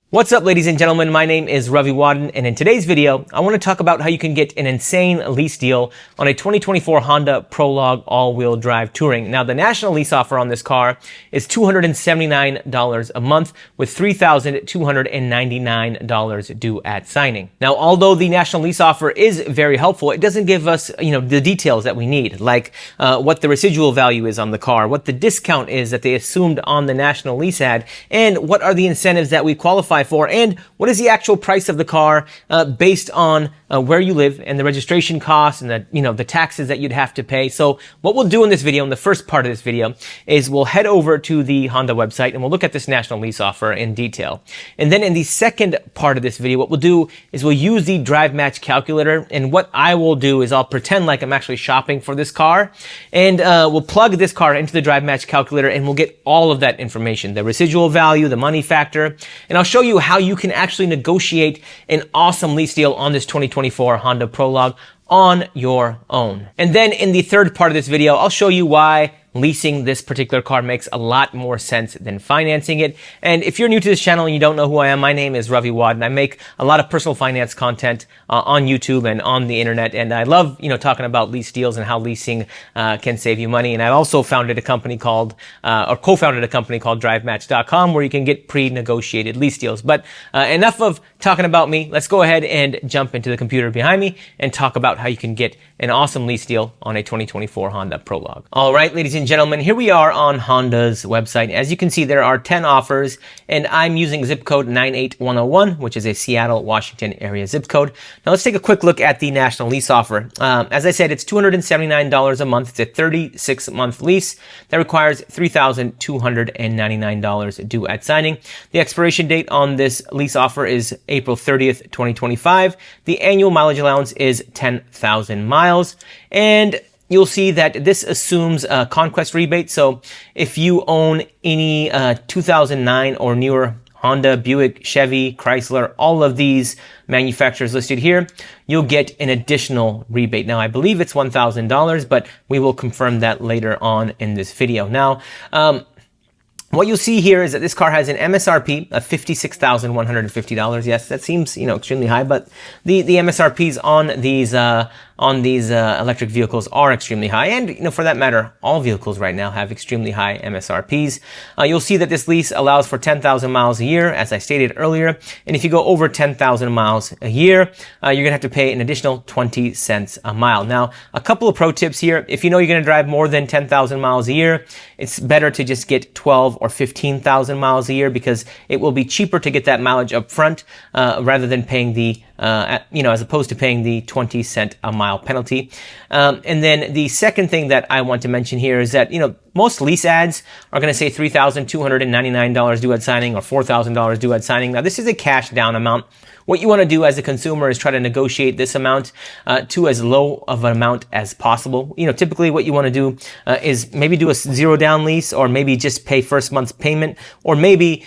What's up, ladies and gentlemen? My name is Ravi Wadan, and in today's video, I want to talk about how you can get an insane lease deal on a 2024 Honda Prologue all-wheel drive touring. Now, the national lease offer on this car is $279 a month with $3,299 due at signing. Now, although the national lease offer is very helpful, it doesn't give us, the details that we need, like what the residual value is on the car, what the discount is that they assumed on the national lease ad, and what are the incentives that we qualify for, and what is the actual price of the car based on where you live and the registration costs and the taxes that you'd have to pay. So what we'll do in this video, in the first part of this video, is we'll head over to the Honda website and we'll look at this national lease offer in detail. And then in the second part of this video, what we'll do is we'll use the DriveMatch Calculator, and what I will do is I'll pretend like I'm actually shopping for this car, and we'll plug this car into the DriveMatch Calculator and we'll get all of that information, the residual value, the money factor, and I'll show you how you can actually negotiate an awesome lease deal on this 2024 Honda Prologue on your own. And then in the third part of this video, I'll show you why leasing this particular car makes a lot more sense than financing it. And if you're new to this channel and you don't know who I am, my name is Ravi Wadan. I make a lot of personal finance content on YouTube and on the internet, and I love talking about lease deals and how leasing can save you money. And I also founded a company called or co-founded a company called DriveMatch.com, where you can get pre-negotiated lease deals. But enough of talking about me. Let's go ahead and jump into the computer behind me and talk about how you can get an awesome lease deal on a 2024 Honda Prologue. All right, ladies and gentlemen, here we are on Honda's website. As you can see, there are 10 offers, and I'm using zip code 98101, which is a Seattle, Washington area zip code. Now let's take a quick look at the national lease offer. As I said, it's $279 a month. It's a 36-month lease that requires $3,299 due at signing. The expiration date on this lease offer is April 30th, 2025. The annual mileage allowance is 10,000 miles. And you'll see that this assumes a conquest rebate. So if you own any 2009 or newer Honda, Buick, Chevy, Chrysler, all of these manufacturers listed here, you'll get an additional rebate. Now, I believe it's $1,000, but we will confirm that later on in this video. Now, what you'll see here is that this car has an MSRP of $56,150. Yes, that seems, extremely high, but the MSRPs on these electric vehicles are extremely high. And, for that matter, all vehicles right now have extremely high MSRPs. You'll see that this lease allows for 10,000 miles a year, as I stated earlier. And if you go over 10,000 miles a year, you're going to have to pay an additional 20 cents a mile. Now, a couple of pro tips here. If you know you're going to drive more than 10,000 miles a year, it's better to just get 12 or 15,000 miles a year, because it will be cheaper to get that mileage up front rather than paying the as opposed to paying the 20 cent a mile penalty. And then the second thing that I want to mention here is that, most lease ads are going to say $3,299 due at signing or $4,000 due at signing. Now, this is a cash down amount. What you want to do as a consumer is try to negotiate this amount to as low of an amount as possible. Typically what you want to do is maybe do a zero down lease, or maybe just pay first month's payment, or maybe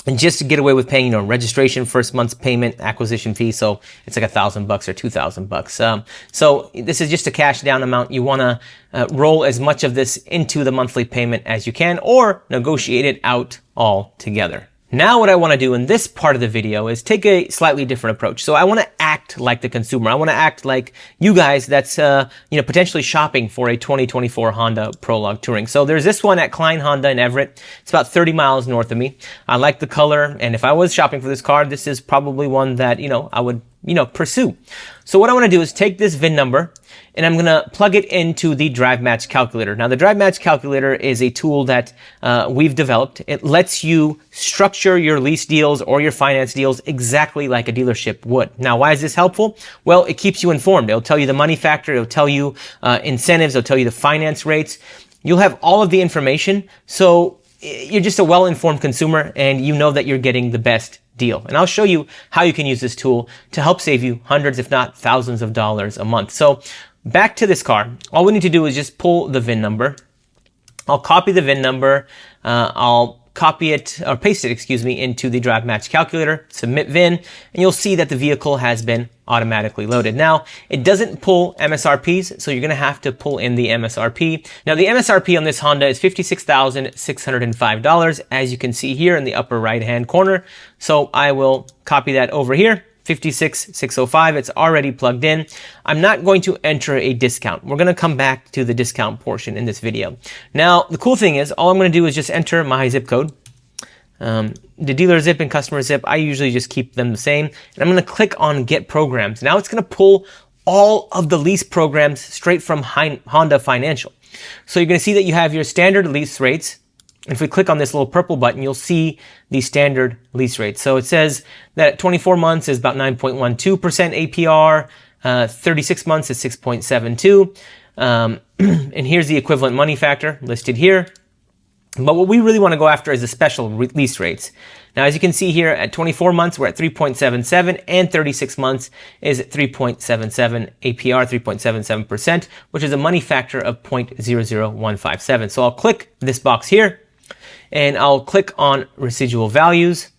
and just to get away with paying, registration, first month's payment, acquisition fee. So it's like $1,000 or $2,000. So this is just a cash down amount. You want to roll as much of this into the monthly payment as you can, or negotiate it out altogether. Now what I want to do in this part of the video is take a slightly different approach. So I want to act like the consumer. I want to act like you guys that's potentially shopping for a 2024 Honda Prologue touring. So there's this one at Klein Honda in Everett. It's about 30 miles north of me. I like the color, and if I was shopping for this car, this is probably one that I would pursue. So what I want to do is take this VIN number, and I'm going to plug it into the DriveMatch Calculator. Now, the DriveMatch Calculator is a tool that we've developed. It lets you structure your lease deals or your finance deals exactly like a dealership would. Now, why is this helpful? Well, it keeps you informed. It'll tell you the money factor. It'll tell you incentives. It'll tell you the finance rates. You'll have all of the information. So you're just a well-informed consumer, and you know that you're getting the best deal. And I'll show you how you can use this tool to help save you hundreds, if not thousands of dollars a month. So back to this car, all we need to do is just pull the VIN number. I'll copy the VIN number. I'll copy it, or paste it, excuse me, into the DriveMatch Calculator, submit VIN, and you'll see that the vehicle has been automatically loaded. Now, it doesn't pull MSRPs, so you're going to have to pull in the MSRP. Now, the MSRP on this Honda is $56,605, as you can see here in the upper right-hand corner. So I will copy that over here. 56,605. It's already plugged in. I'm not going to enter a discount. We're going to come back to the discount portion in this video. Now, the cool thing is, all I'm going to do is just enter my zip code. The dealer zip and customer zip, I usually just keep them the same. And I'm going to click on Get Programs. Now it's going to pull all of the lease programs straight from Honda Financial. So you're going to see that you have your standard lease rates. If we click on this little purple button, you'll see the standard lease rate. So it says that at 24 months is about 9.12% APR, 36 months is 6.72%, and here's the equivalent money factor listed here. But what we really want to go after is the special lease rates. Now, as you can see here, at 24 months, we're at 3.77, and 36 months is 3.77 APR, 3.77%, which is a money factor of 0.00157. So I'll click this box here, and I'll click on residual values,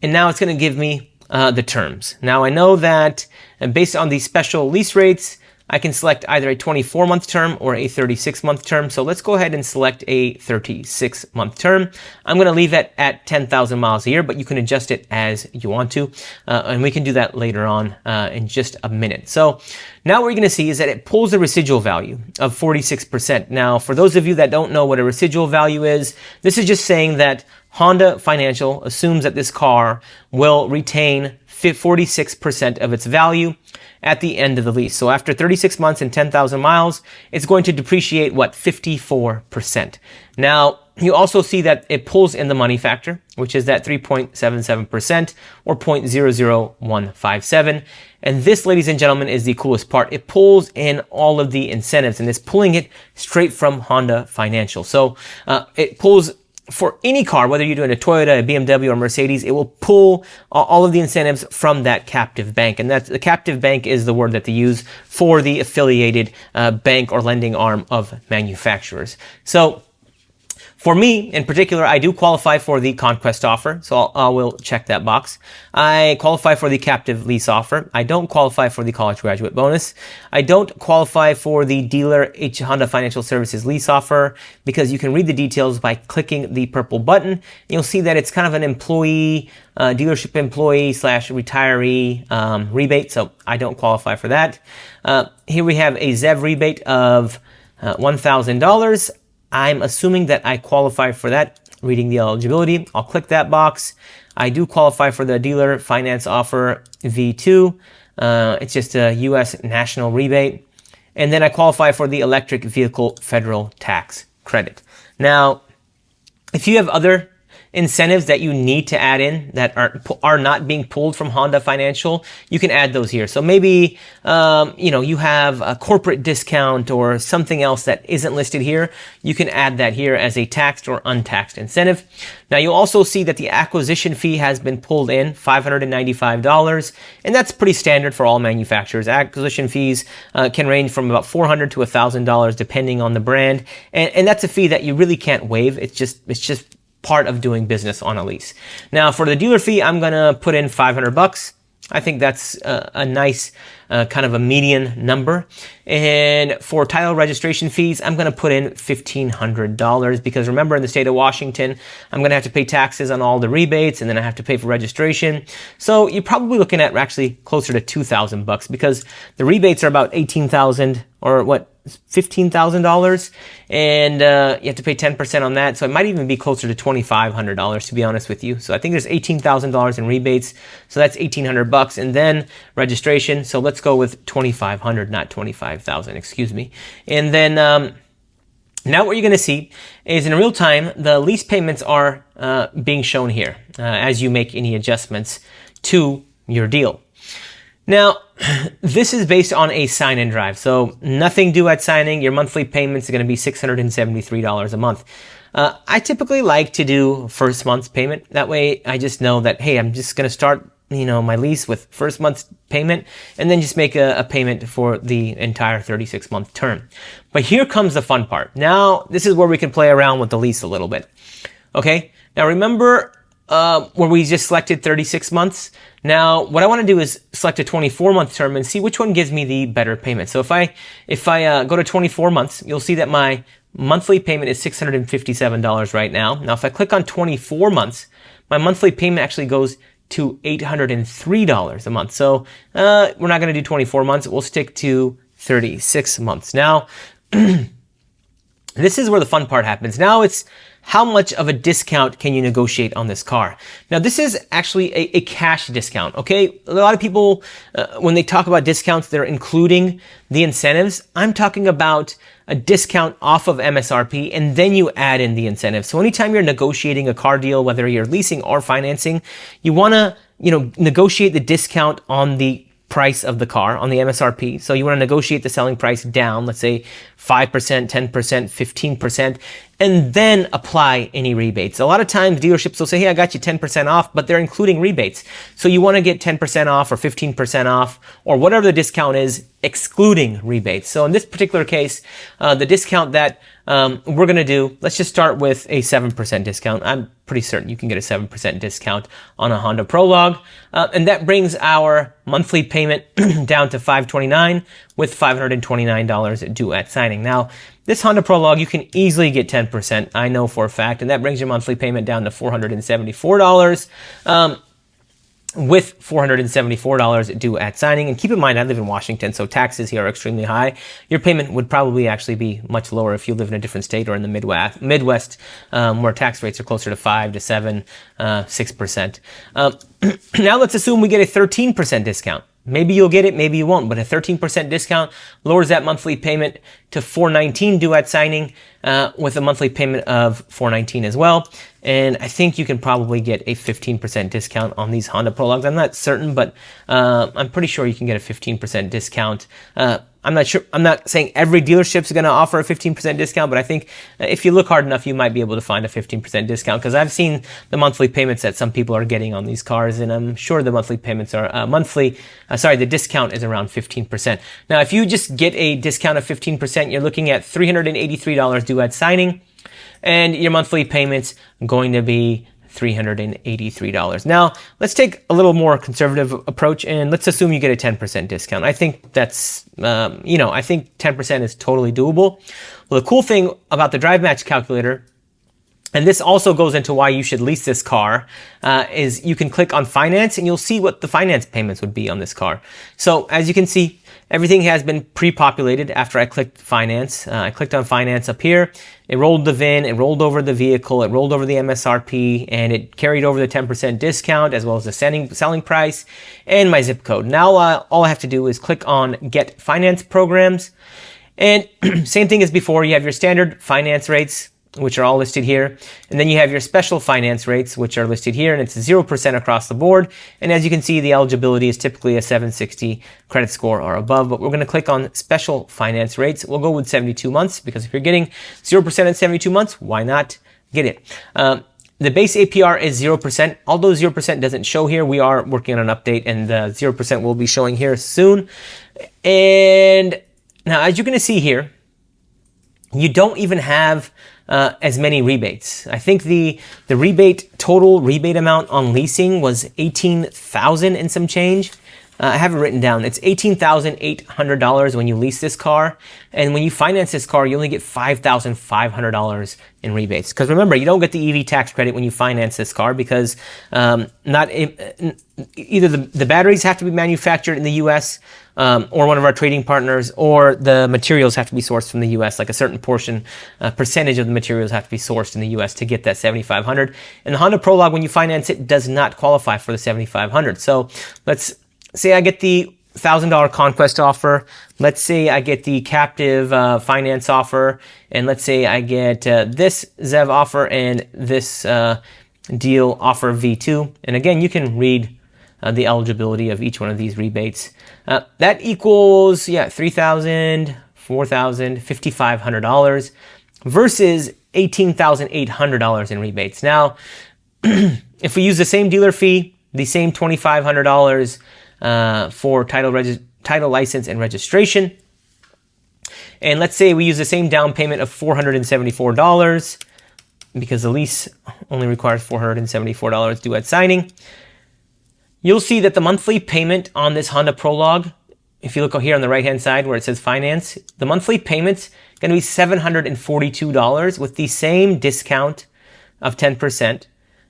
and now it's going to give me the terms. Now I know that based on these special lease rates, I can select either a 24-month term or a 36-month term. So let's go ahead and select a 36-month term. I'm going to leave it at 10,000 miles a year, but you can adjust it as you want to, and we can do that later on in just a minute. So now what you're going to see is that it pulls the residual value of 46%. Now, for those of you that don't know what a residual value is, this is just saying that Honda Financial assumes that this car will retain 46% of its value at the end of the lease. So after 36 months and 10,000 miles, it's going to depreciate, what, 54%. Now, you also see that it pulls in the money factor, which is that 3.77% or 0.00157. And this, ladies and gentlemen, is the coolest part. It pulls in all of the incentives, and it's pulling it straight from Honda Financial. So it pulls for any car, whether you're doing a Toyota, a BMW, or Mercedes, it will pull all of the incentives from that captive bank. And that's the captive bank is the word that they use for the affiliated bank or lending arm of manufacturers. So for me, in particular, I do qualify for the Conquest offer, so I will check that box. I qualify for the captive lease offer. I don't qualify for the college graduate bonus. I don't qualify for the dealer Honda Financial Services lease offer because you can read the details by clicking the purple button. You'll see that it's kind of an employee, dealership employee / retiree rebate, so I don't qualify for that. Here we have a ZEV rebate of $1,000. I'm assuming that I qualify for that, reading the eligibility. I'll click that box. I do qualify for the dealer finance offer V2. It's just a U.S. national rebate. And then I qualify for the electric vehicle federal tax credit. Now, if you have other incentives that you need to add in that are not being pulled from Honda Financial, you can add those here. So maybe you have a corporate discount or something else that isn't listed here. You can add that here as a taxed or untaxed incentive. Now you'll also see that the acquisition fee has been pulled in, $595, and that's pretty standard for all manufacturers. Acquisition fees can range from about $400 to $1,000 depending on the brand, and that's a fee that you really can't waive. It's just part of doing business on a lease. Now, for the dealer fee, I'm gonna put in $500. I think that's a nice kind of a median number. And for title registration fees, I'm going to put in $1,500 because remember, in the state of Washington, I'm going to have to pay taxes on all the rebates, and then I have to pay for registration. So you're probably looking at actually closer to $2,000 because the rebates are about $18,000 or what, $15,000, and you have to pay 10% on that. So it might even be closer to $2,500 to be honest with you. So I think there's $18,000 in rebates. So that's $1,800, and then registration. So let's go with $2,500, not $25,000. Excuse me. And then now what you're going to see is in real time the lease payments are being shown here as you make any adjustments to your deal. Now, this is based on a sign and drive, so nothing due at signing. Your monthly payments are going to be $673 a month. I typically like to do first month's payment. That way, I just know that, hey, I'm just going to start, my lease with first month's payment, and then just make a payment for the entire 36-month term. But here comes the fun part. Now, this is where we can play around with the lease a little bit. Okay, now remember where we just selected 36 months? Now, what I want to do is select a 24-month term and see which one gives me the better payment. So if I go to 24 months, you'll see that my monthly payment is $657 right now. Now, if I click on 24 months, my monthly payment actually goes to $803 a month. So we're not going to do 24 months. We'll stick to 36 months. Now, this is where the fun part happens. Now it's how much of a discount can you negotiate on this car? Now, this is actually a cash discount, okay? A lot of people, when they talk about discounts, they're including the incentives. I'm talking about a discount off of MSRP, and then you add in the incentives. So anytime you're negotiating a car deal, whether you're leasing or financing, you want to, negotiate the discount on the price of the car, on the MSRP. So you want to negotiate the selling price down, let's say 5%, 10%, 15%, and then apply any rebates. A lot of times dealerships will say, hey, I got you 10% off, but they're including rebates. So you want to get 10% off or 15% off or whatever the discount is, excluding rebates. So in this particular case, the discount that we're going to do, let's just start with a 7% discount. I'm pretty certain you can get a 7% discount on a Honda Prologue. And that brings our monthly payment down to $529 with $529 due at signing. Now, this Honda Prologue, you can easily get 10%, I know for a fact, and that brings your monthly payment down to $474 with $474 due at signing. And keep in mind, I live in Washington, so taxes here are extremely high. Your payment would probably actually be much lower if you live in a different state or in the Midwest, where tax rates are closer to 5 to 7, 6%. Now let's assume we get a 13% discount. Maybe you'll get it, maybe you won't, but a 13% discount lowers that monthly payment to $419 due at signing, with a monthly payment of $419 as well. And I think you can probably get a 15% discount on these Honda Prologues. I'm not certain, but I'm pretty sure you can get a 15% discount. I'm not sure. I'm not saying every dealership's going to offer a 15% discount, but I think if you look hard enough, you might be able to find a 15% discount, because I've seen the monthly payments that some people are getting on these cars, and I'm sure the monthly payments are the discount is around 15%. Now, if you just get a discount of 15%, you're looking at $383 due at signing, and your monthly payments going to be $383. Now, let's take a little more conservative approach, and let's assume you get a 10% discount. I think that's, I think 10% is totally doable. Well, the cool thing about the DriveMatch Calculator, and this also goes into why you should lease this car, is you can click on finance and you'll see what the finance payments would be on this car. So as you can see, everything has been pre-populated after I clicked finance. I clicked on finance up here. It rolled the VIN, it rolled over the vehicle, it rolled over the MSRP, and it carried over the 10% discount as well as the selling price and my zip code. Now all I have to do is click on Get Finance Programs. And same thing as before, you have your standard finance rates, which are all listed here. And then you have your special finance rates, which are listed here, and it's 0% across the board. And as you can see, the eligibility is typically a 760 credit score or above, but we're going to click on special finance rates. We'll go with 72 months, because if you're getting 0% in 72 months, why not get it? The base APR is 0%. Although 0% doesn't show here, we are working on an update, and the 0% will be showing here soon. And now, as you're going to see here, you don't even have as many rebates. I think the total rebate amount on leasing was $18,000 and some change. I have it written down. It's $18,800 when you lease this car, and when you finance this car, you only get $5,500 in rebates. Because remember, you don't get the EV tax credit when you finance this car, because either the batteries have to be manufactured in the U.S. Or one of our trading partners, or the materials have to be sourced from the U.S. Like a certain percentage of the materials have to be sourced in the U.S. to get that $7,500. And the Honda Prologue, when you finance it, does not qualify for the $7,500. So let's say I get the $1,000 Conquest offer. Let's say I get the captive finance offer, and let's say I get this ZEV offer and this deal offer V2. And again, you can read the eligibility of each one of these rebates. That equals, $3,000, $4,000, $5,500 versus $18,800 in rebates. Now, if we use the same dealer fee, the same $2,500 for title license and registration, and let's say we use the same down payment of $474, because the lease only requires $474 due at signing. You'll see that the monthly payment on this Honda Prologue, if you look here on the right-hand side where it says finance, the monthly payment's going to be $742 with the same discount of 10%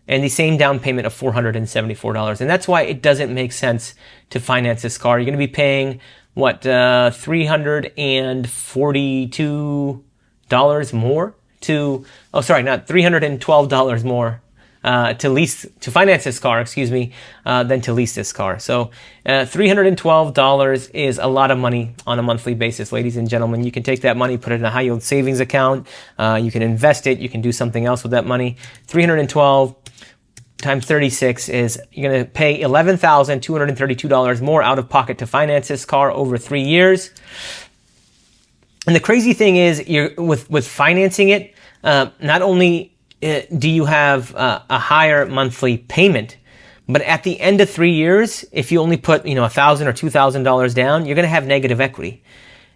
and the same down payment of $474. And that's why it doesn't make sense to finance this car. You're going to be paying, what, $342 more to, oh, sorry, not $312 more to finance this car, than to lease this car. So $312 is a lot of money on a monthly basis, ladies and gentlemen. You can take that money, put it in a high yield savings account. You can invest it. You can do something else with that money. 312 times 36 is you're going to pay $11,232 more out of pocket to finance this car over 3 years. And the crazy thing is, you're with financing it, not only do you have a higher monthly payment, but at the end of 3 years, if you only put $1,000 or $2,000 down, you're going to have negative equity.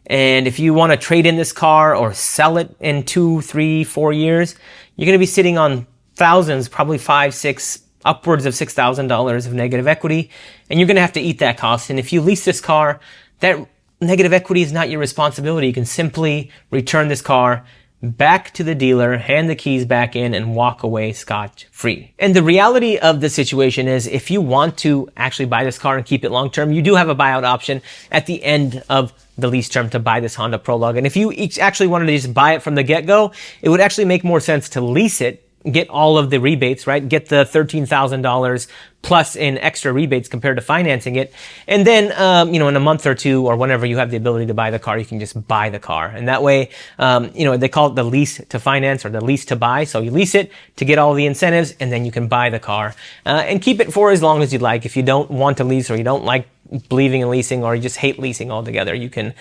And if you want to trade in this car or sell it in 2, 3, 4 years, you're going to be sitting on thousands, probably $5,000, $6,000, upwards of $6,000 of negative equity, and you're going to have to eat that cost. And if you lease this car, that negative equity is not your responsibility. You can simply return this car back to the dealer, hand the keys back in, and walk away scot-free. And the reality of the situation is, if you want to actually buy this car and keep it long-term, you do have a buyout option at the end of the lease term to buy this Honda Prologue. And if you actually wanted to just buy it from the get-go, it would actually make more sense to lease it, get all of the rebates, right? Get the $13,000 plus in extra rebates compared to financing it. And then, in a month or two or whenever you have the ability to buy the car, you can just buy the car. And that way, they call it the lease to finance or the lease to buy. So you lease it to get all the incentives, and then you can buy the car and keep it for as long as you'd like. If you don't want to lease, or you don't like believing in leasing, or you just hate leasing altogether, you can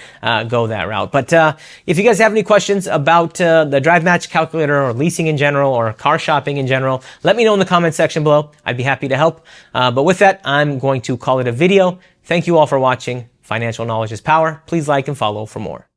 go that route. But if you guys have any questions about the DriveMatch Calculator or leasing in general or car shopping in general, let me know in the comment section below. I'd be happy to help. But with that, I'm going to call it a video. Thank you all for watching. Financial knowledge is power. Please like and follow for more.